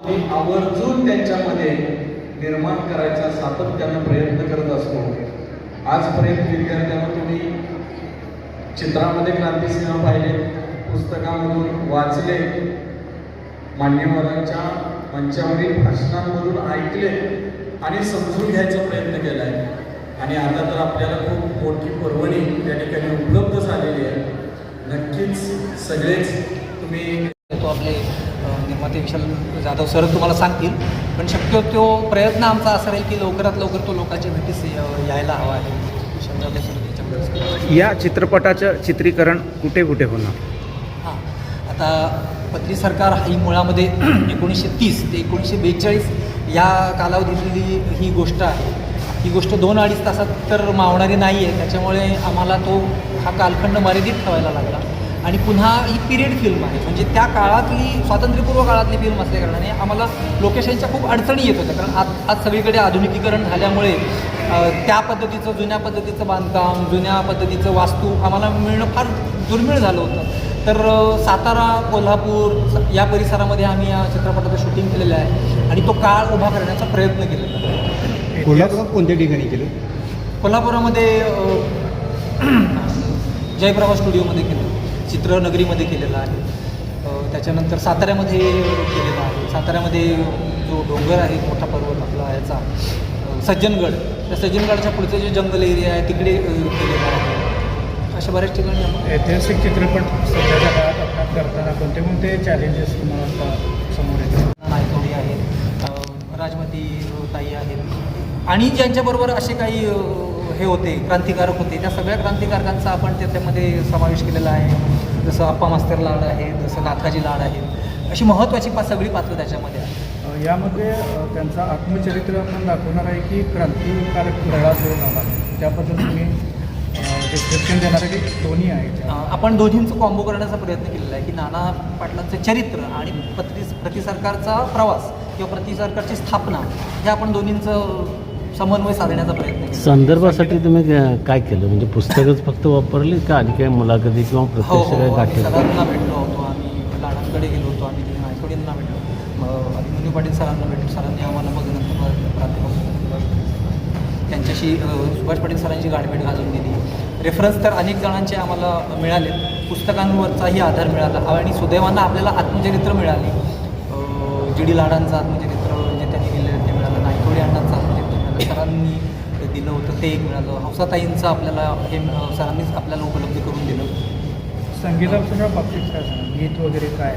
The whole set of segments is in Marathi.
आम्ही आवर्जून त्यांच्यामध्ये निर्माण करायचा सातत्यानं प्रयत्न करत असतो. आजपर्यंत विद्यार्थ्यांना तुम्ही चित्रामध्ये क्रांतिसिंह पाहिले, पुस्तकामधून वाचले, मान्यवरांच्या मंचावरील भाषणांमधून ऐकले आणि समजून घ्यायचा प्रयत्न केला आहे. आणि आता तर आपल्याला खूप मोठी पर्वणी त्या ठिकाणी उपलब्ध झालेली आहे. नक्कीच सगळेच तुम्ही तो आपले निर्माते विशाल जाधव सर तुम्हाला सांगतील, पण शक्यतो प्रयत्न आमचा असा राहील की लवकरात लवकर तो लोकांच्या भेटीस यायला हवा आहे. विशाल जाधव सर त्याच्यामुळे या चित्रपटाचं चित्रीकरण कुठे कुठे होणार? हां, आता पत्री सरकार ही मुळामध्ये 1930 ते 1942 या कालावधीतली ही गोष्ट आहे. ही गोष्ट 2-2.5 तासात तर मावणारी नाही आहे, त्याच्यामुळे आम्हाला तो हा कालखंड मर्यादित ठेवायला लागला. आणि पुन्हा ही पिरियड फिल्म आहे, म्हणजे त्या काळातली स्वातंत्र्यपूर्व काळातली फिल्म असल्याकारणाने आम्हाला लोकेशनच्या खूप अडचणी येत होत्या. कारण आज सगळीकडे आधुनिकीकरण झाल्यामुळे त्या पद्धतीचं जुन्या पद्धतीचं बांधकाम, जुन्या पद्धतीचं वास्तू आम्हाला मिळणं फार दुर्मिळ झालं होतं. तर सातारा, कोल्हापूर या परिसरामध्ये आम्ही या चित्रपटाचं शूटिंग केलेलं आहे आणि तो काळ उभा करण्याचा प्रयत्न केलेला आहे. कोल्हापुरात कोणत्या ठिकाणी केलं? कोल्हापुरामध्ये जयप्रभा स्टुडिओमध्ये केलं, चित्रनगरीमध्ये केलेलं आहे. त्याच्यानंतर साताऱ्यामध्ये केलेलं आहे. साताऱ्यामध्ये जो डोंगर आहे, मोठा पर्वत आपला याचा सज्जनगड, त्या सज्जनगडच्या पुढचं जे जंगल एरिया आहे तिकडे केलेलं आहे. अशा बऱ्याच ठिकाणी ऐतिहासिक चित्रपट सध्याच्या काळात अपघात करताना कोणते कोणते चॅलेंजेस तुम्हाला समोर येतात? नायकवडी आहेत, राजमती ताई आहेत आणि ज्यांच्याबरोबर असे काही हे होते क्रांतिकारक होते, त्या सगळ्या क्रांतिकारकांचा आपण त्याच्यामध्ये समावेश केलेला आहे. जसं अप्पा मास्तर लाड आहे, जसं नाथाजी लाड आहेत, अशी महत्त्वाची सगळी पात्रं त्याच्यामध्ये आहेत. यामध्ये त्यांचा आत्मचरित्र आपण दाखवणार आहे की क्रांतिकारक लढा जो झाला त्याबद्दल तुम्ही डिस्क्रिप्शन देणार आहे की दोन्ही आहे? आपण दोन्हींचं कॉम्बो करण्याचा प्रयत्न केलेला आहे की नाना पाटलांचं चरित्र आणि प्रति सरकारचा प्रवास किंवा प्रति सरकारची स्थापना हे आपण दोन्हींचं समन्वय साधण्याचा प्रयत्न केला. संदर्भासाठी तुम्ही काय केलं, म्हणजे पुस्तकच फक्त वापरली का आणि काय मुलाखती किंवा प्रत्यक्ष काय गाठी? सरांना भेटलो होतो आम्ही, लाडांकडे गेलो होतो आम्ही, नायकवडींना भेटलो, अभिमन्यू पाटील सरांना भेटलो. सरांनी आम्हाला बघितल्यानंतर प्राध्यापक त्यांच्याशी सुभाष पाटील सरांची गाठभेट घालून दिली. रेफरन्स तर अनेक जणांचे आम्हाला मिळाले, पुस्तकांवरचाही आधार मिळाला आणि सुदैवानं आपल्याला आत्मचरित्र मिळाले. जी.डी. लाडांचं आत्मचरित्र जे त्यांनी दिलं ते मिळालं, नायकवडी अण्णांचं आत्मचरित्र मिळालं, सरांनी दिलं होतं ते एक मिळालं, हौसाताईंचं आपल्याला हे सरांनीच आपल्याला उपलब्ध करून दिलं. संगीताच्या बाबतीत काय सांगा, गीत वगैरे काय?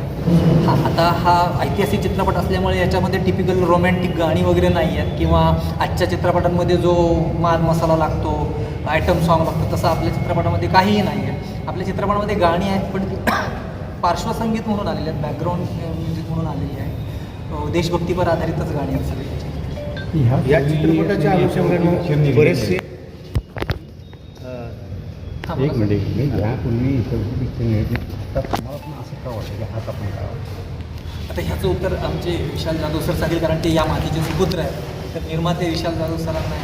आता हा ऐतिहासिक चित्रपट असल्यामुळे याच्यामध्ये टिपिकल रोमॅन्टिक गाणी वगैरे नाही आहेत किंवा आजच्या चित्रपटांमध्ये जो माल मसाला लागतो, आयटम सॉन्ग लागतो, तसं आपल्या चित्रपटामध्ये काहीही नाही आहे. आपल्या चित्रपटामध्ये गाणी आहेत पण ती पार्श्वसंगीत म्हणून आलेली आहेत, बॅकग्राऊंड म्युझिक म्हणून आलेली आहे. देशभक्तीवर आधारितच गाणी आहेत सगळी. या चित्रपटाच्या अनुषंगाने बरेचसे एक मिनिट, मी यापूर्वी तुम्हाला पण असं का वाटतं की हात आपण करावा? आता ह्याचं उत्तर आमचे विशाल जाधव सर सांगेल, कारण ते या मातीचे सुपुत्र आहेत. तर निर्माते विशाल जाधव सरांना.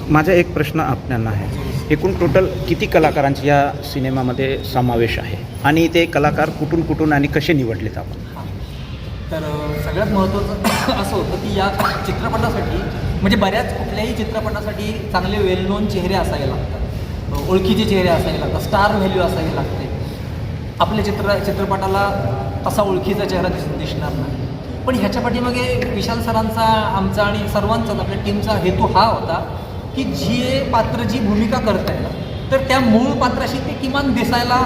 माझा एक प्रश्न आपल्याला आहे, एकूण टोटल किती कलाकारांचा या सिनेमामध्ये समावेश आहे आणि ते कलाकार कुठून कुठून आणि कसे निवडलेत आपण? हां, तर सगळ्यात महत्त्वाचं असं होतं की या चित्रपटासाठी, म्हणजे बऱ्याच कुठल्याही चित्रपटासाठी चांगले वेल नोन चेहरे असावे लागतात, ओळखीचे चेहरे असावे लागतात, स्टार व्हॅल्यू असावी लागते. आपल्या चित्रपटाला तसा ओळखीचा चेहरा दिसणार नाही. पण ह्याच्या पाठीमागे विशाल सरांचा, आमचा आणि सर्वांचाच आपल्या टीमचा हेतू हा होता की जे पात्र जी भूमिका करत आहे ना, तर त्या मूळ पात्राशी ते किमान दिसायला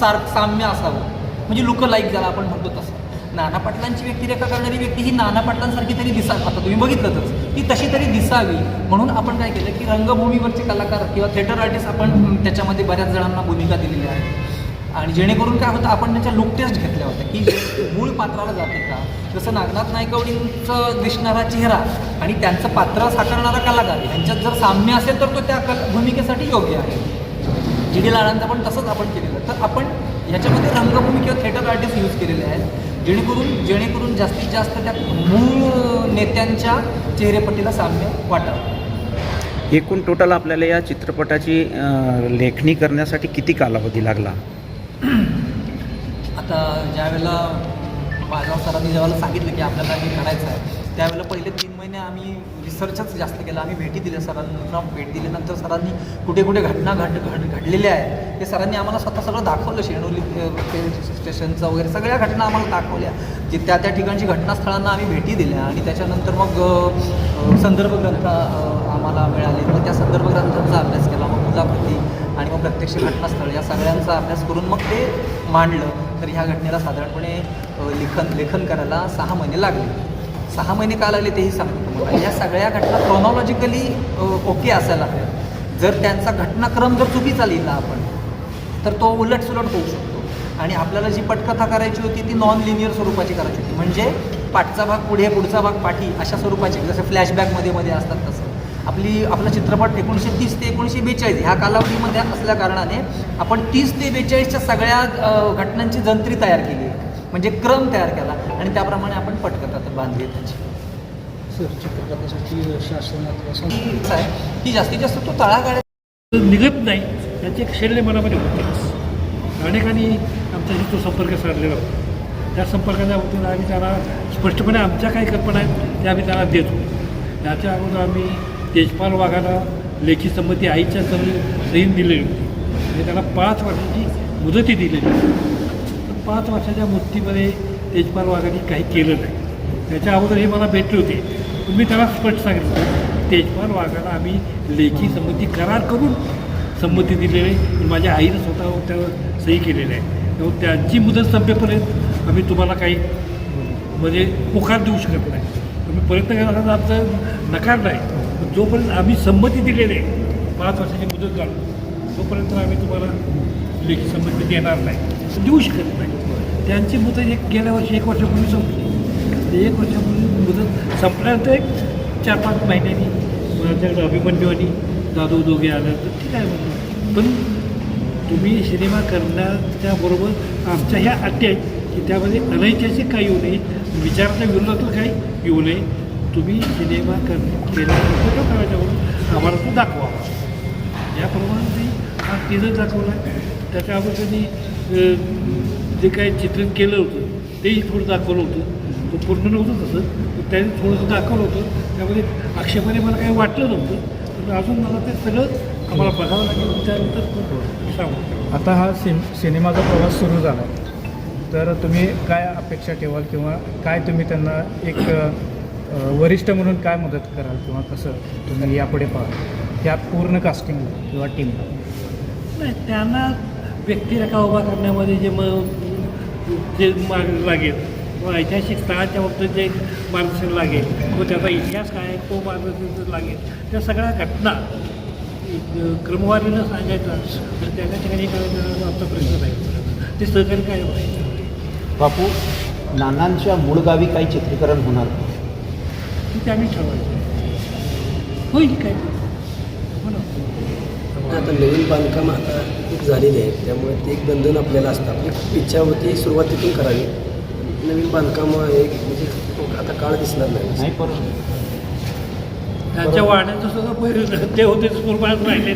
साम्य असावं, म्हणजे लुक लाईक ज्याला आपण म्हणतो तसं. नाना पाटलांची व्यक्तिरेखा करणारी व्यक्ती ही नाना पाटलांसारखी तरी दिसावी, आता तुम्ही बघितलंच, ती तशी तरी दिसावी म्हणून आपण काय केलं की रंगभूमीवरचे कलाकार किंवा थिएटर आर्टिस्ट आपण त्याच्यामध्ये बऱ्याच जणांना भूमिका दिलेल्या आहेत. आणि जेणेकरून काय होतं, आपण त्याच्या लुक टेस्ट घेतल्या होत्या की मूळ पात्राला जाते का. जसं नागनाथ नायकवडींचं दिसणारा चेहरा आणि त्यांचं पात्र साकारणारा कलाकार यांच्यात जर साम्य असेल तर तो त्या भूमिकेसाठी योग्य आहे. जी.डी. लाडांचं पण तसंच आपण केलेलं. तर आपण ह्याच्यामध्ये रंगभूमी किंवा थिएटर आर्टिस्ट यूज केलेले आहेत जेणेकरून जास्तीत जास्त त्या मूळ नेत्यांच्या चेहरेपट्टीला साम्य वाटावं. एकूण टोटल आपल्याला या चित्रपटाची लेखणी करण्यासाठी किती कालावधी लागला? आता ज्यावेळेला माझ्या सरांनी जेव्हा सांगितलं की आपल्याला हे करायचं आहे, त्यावेळेला पहिले 3 महिने आम्ही रिसर्चच जास्त केला. आम्ही भेटी दिल्या सरांना. भेट दिल्यानंतर सरांनी कुठे कुठे घटना घडलेल्या आहेत ते सरांनी आम्हाला स्वतः सगळं दाखवलं. शेणोली स्टेशनचं वगैरे सगळ्या घटना आम्हाला दाखवल्या. जे त्या ठिकाणची घटनास्थळांना आम्ही भेटी दिल्या आणि त्याच्यानंतर मग संदर्भ ग्रंथ आम्हाला मिळाले. मग त्या संदर्भ ग्रंथांचा अभ्यास केला. मग मुलाखती आणि मग प्रत्यक्ष घटनास्थळ या सगळ्यांचा अभ्यास करून मग ते मांडलं. तर ह्या घटनेला साधारणपणे लेखन करायला 6 महिने लागले. 6 महिने का लागले तेही सांगतो तुम्हाला. ह्या सगळ्या घटना क्रोनॉलॉजिकली ओके असायला हव्या. जर त्यांचा घटनाक्रम जर चुकीचा लिहिला आपण तर तो उलटसुलट होऊ शकतो. आणि आपल्याला जी पटकथा करायची होती ती नॉन लिनियर स्वरूपाची करायची होती. म्हणजे पाठचा भाग पुढे, पुढचा भाग पाठी अशा स्वरूपाची, जसं फ्लॅशबॅकमध्ये मध्ये असतात तसं. आपला चित्रपट 1930 ते 1942 ह्या कालावधीमध्ये असल्या कारणाने आपण 30 ते 42च्या सगळ्या घटनांची जंत्री तयार केली, म्हणजे क्रम तयार केला आणि त्याप्रमाणे आपण पटकथा बांधली त्याची. सर, चित्रपटासाठी शासनात आहे की जास्तीत जास्त तो तळागाळ्यात निघत नाही याची एक शैल्य मनामध्ये होतेच. अनेकांनी आमच्याशी तो संपर्क साधलेला होता. त्या संपर्काच्या बाबतीत आम्ही त्याला स्पष्टपणे आमच्या काही कल्पना आहेत त्या आम्ही त्याला देतो. त्याच्या अगोदर आम्ही तेजपाल वाघाला लेखी संमती आईच्या सहीन दिलेली होती आणि त्याला 5 वर्षाची मुदती दिलेली होती. तर 5 वर्षाच्या मुदतीमध्ये तेजपाल वाघाने काही केलं नाही. त्याच्या अगोदर हे मला भेटले होते. तुम्ही त्याला स्पष्ट सांगितलं तेजपाल वाघाला आम्ही लेखी संमती करार करून संमती दिलेली आहे. पण माझ्या आईनं स्वतः त्यावर सही केलेली आहे. त्यामुळे त्यांची मुदत संपेपर्यंत आम्ही तुम्हाला काही म्हणजे पुकार देऊ शकत नाही. तुम्ही प्रयत्न करण्याचा आमचा नकार नाही. जोपर्यंत आम्ही संमती दिलेली आहे 5 वर्षाची मुदत घालून तोपर्यंत आम्ही तुम्हाला लेखी संमती देणार नाही, देऊ शकत नाही. त्यांची मुदत गेल्या वर्षी 1 वर्षापूर्वी संपली. 1 वर्षापूर्वी मुदत संपल्यानंतर एक 4-5 महिन्यांनी माझ्याकडे अभिमन्यू आणि जाधव दोघे आल्यानंतर ठीक आहे म्हणतो. पण तुम्ही सिनेमा करण्याच्या बरोबर आमच्या ह्या अटी आहेत की त्यामध्ये अनैतिहासिक काही येऊ नये, विचाराच्या विरोधातून काही येऊ नये. तुम्ही सिनेमा केल्यानंतर करायच्यावरून आम्हाला तो दाखवा. याप्रमाणे ते हा टीजर दाखवला. त्याच्या अगोदर त्यांनी जे काही चित्रित केलं होतं तेही थोडं दाखवलं होतं. तो पूर्ण नव्हतं तसं, पण त्यांनी थोडंसं दाखवलं होतं. त्यामध्ये आक्षेपाने मला काही वाटलं नव्हतं. पण अजून मला ते सगळं आम्हाला बघावं लागेल. त्यानंतर सांगू. आता हा सिनेमाचा प्रवास सुरू झाला तर तुम्ही काय अपेक्षा ठेवाल किंवा काय तुम्ही त्यांना एक वरिष्ठ म्हणून काय मदत कराल किंवा कसं तुम्ही यापुढे पाहाल ह्या पूर्ण कास्टिंग किंवा टीमला? नाही, त्यांना व्यक्तिरेखा उभा करण्यामध्ये जे लागेल किंवा ऐतिहासिक स्थळाच्या बाबतीत जे मार्गदर्शन लागेल किंवा त्याचा इतिहास काय आहे तो मार्गदर्शन लागेल. त्या सगळ्या घटना क्रमवारीनं सांगायचा आणि त्या ठिकाणी करायचा आमचा प्रश्न नाही. ते सहकार्य काय आहे. बापू, नानांच्या मूळ गावी काही चित्रीकरण होणार का? ते आम्ही ठरवायचं होईल काय हो ना. आता नवीन बांधकाम आता खूप झालेली आहे त्यामुळे ते एक बंधन आपल्याला असतं. आपली खूप इच्छा होती सुरुवातीतून करावी. नवीन बांधकाम एक म्हणजे आता काळ दिसणार नाही. परंतु त्यांच्या वाड्याचं सुद्धा पहिले ते होते स्कूलबाहेर राहिले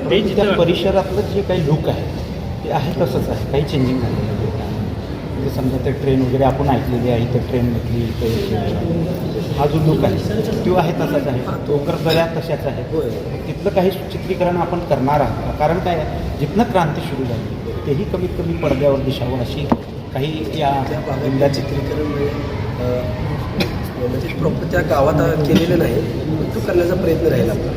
ते त्या परिसरातलं जे काही लुक आहे ते आहे तसंच आहे, काही चेंजिंग झालेलं आहे. म्हणजे समजा ते ट्रेन वगैरे आपण ऐकलेली आहे, इथं ट्रेन भेटली, इथं हा जो लुक आहे तो आहे तसाच आहे. टोकरदऱ्या तशाच आहे. तिथलं काही चित्रीकरण आपण करणार आहोत. कारण काय जिथनं क्रांती सुरू झाली तेही कमीत कमी पडद्यावर दिसावं अशी काही या त्या भागात चित्रीकरण म्हणजे प्रॉपर त्या गावात केलेलं नाही, तो करण्याचा प्रयत्न राहील आपला.